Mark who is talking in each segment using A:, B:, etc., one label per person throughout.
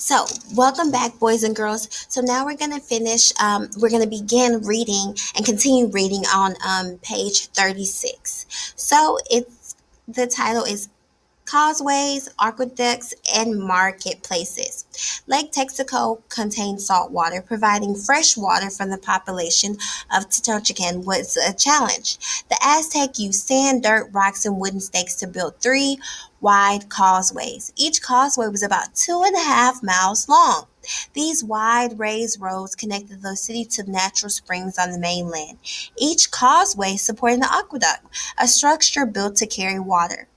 A: So, welcome back, boys and girls. So now we're going to begin reading and continue reading on page 36. The title is Causeways, Aqueducts, and Marketplaces. Lake Texaco contains salt water. Providing fresh water from the population of Tenochtitlan was a challenge. The Aztec used sand, dirt, rocks, and wooden stakes to build three wide causeways. Each causeway was about 2.5 miles long. These wide raised roads connected the city to natural springs on the mainland. Each causeway supported an aqueduct, a structure built to carry water.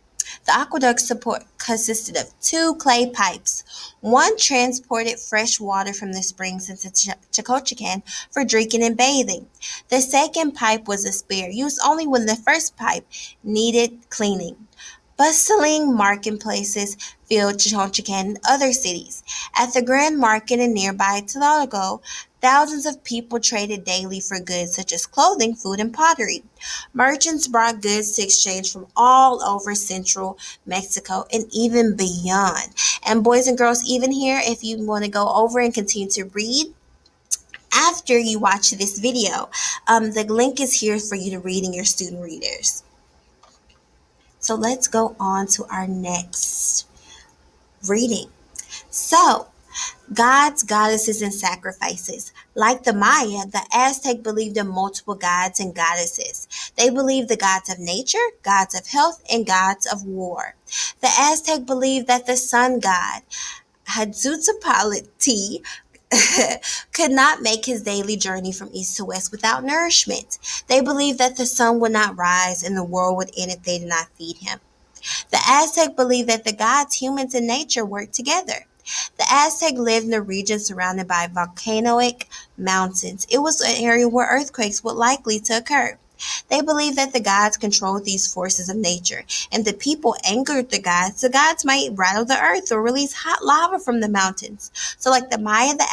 A: The aqueduct support consisted of two clay pipes. One transported fresh water from the springs into Chikochican for drinking and bathing. The second pipe was a spare, used only when the first pipe needed cleaning. Bustling marketplaces filled Chichochican and other cities. At the Grand Market in nearby Tlago, thousands of people traded daily for goods such as clothing, food, and pottery. Merchants brought goods to exchange from all over central Mexico and even beyond. And boys and girls, even here, if you want to go over and continue to read, after you watch this video, the link is here for you to read in your student readers. So let's go on to our next reading. So, gods, goddesses, and sacrifices. Like the Maya, the Aztec believed in multiple gods and goddesses. They believed the gods of nature, gods of health, and gods of war. The Aztec believed that the sun god, Hatzutapalti, could not make his daily journey from east to west without nourishment. They believed that the sun would not rise and the world would end if they did not feed him. The Aztec believed that the gods, humans, and nature worked together. The Aztec lived in a region surrounded by volcanic mountains. It was an area where earthquakes would likely to occur. They believed that the gods controlled these forces of nature, and the people angered the gods. The gods might rattle the earth or release hot lava from the mountains. Like the Maya, the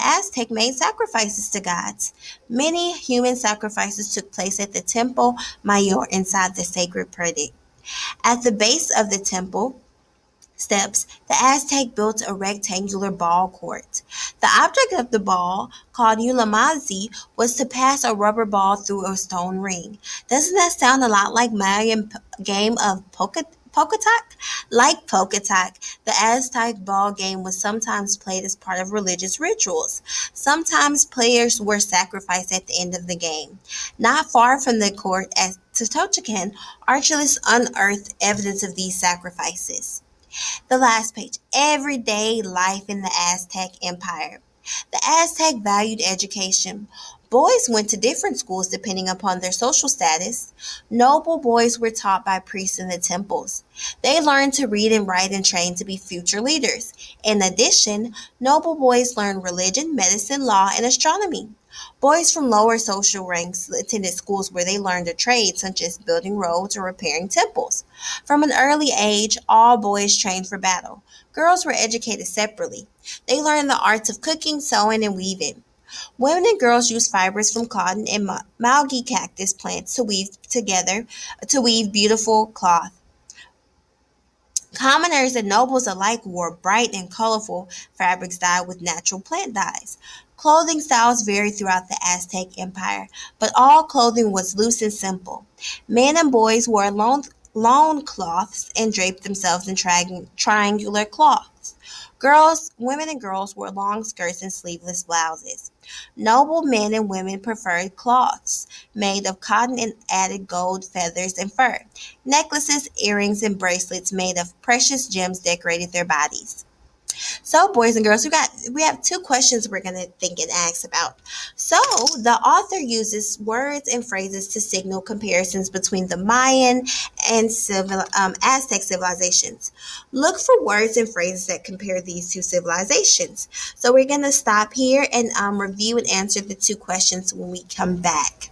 A: Aztec made sacrifices to gods. Many human sacrifices took place at the Temple Mayor inside the sacred predict. At the base of the temple steps, the Aztec built a rectangular ball court. The object of the ball, called Ulamazi, was to pass a rubber ball through a stone ring. Doesn't that sound a lot like Mayan game of Pocatak? Like Pocatak, the Aztec ball game was sometimes played as part of religious rituals. Sometimes players were sacrificed at the end of the game. Not far from the court at Tenochtitlan, archaeologists unearthed evidence of these sacrifices. The last page, everyday life in the Aztec Empire. The Aztec valued education. Boys went to different schools depending upon their social status. Noble boys were taught by priests in the temples. They learned to read and write and trained to be future leaders. In addition, noble boys learned religion, medicine, law, and astronomy. Boys from lower social ranks attended schools where they learned a trade such as building roads or repairing temples. From an early age, all boys trained for battle. Girls were educated separately. They learned the arts of cooking, sewing, and weaving. Women and girls used fibers from cotton and malgi cactus plants to weave beautiful cloth. Commoners and nobles alike wore bright and colorful fabrics dyed with natural plant dyes. Clothing styles varied throughout the Aztec Empire, but all clothing was loose and simple. Men and boys wore loincloths and draped themselves in triangular cloths. Women and girls wore long skirts and sleeveless blouses. Noble men and women preferred cloths made of cotton and added gold, feathers, and fur. Necklaces, earrings, and bracelets made of precious gems decorated their bodies. So, boys and girls, we have two questions we're going to think and ask about. So, the author uses words and phrases to signal comparisons between the Mayan and Aztec civilizations. Look for words and phrases that compare these two civilizations. So, we're going to stop here and review and answer the two questions when we come back.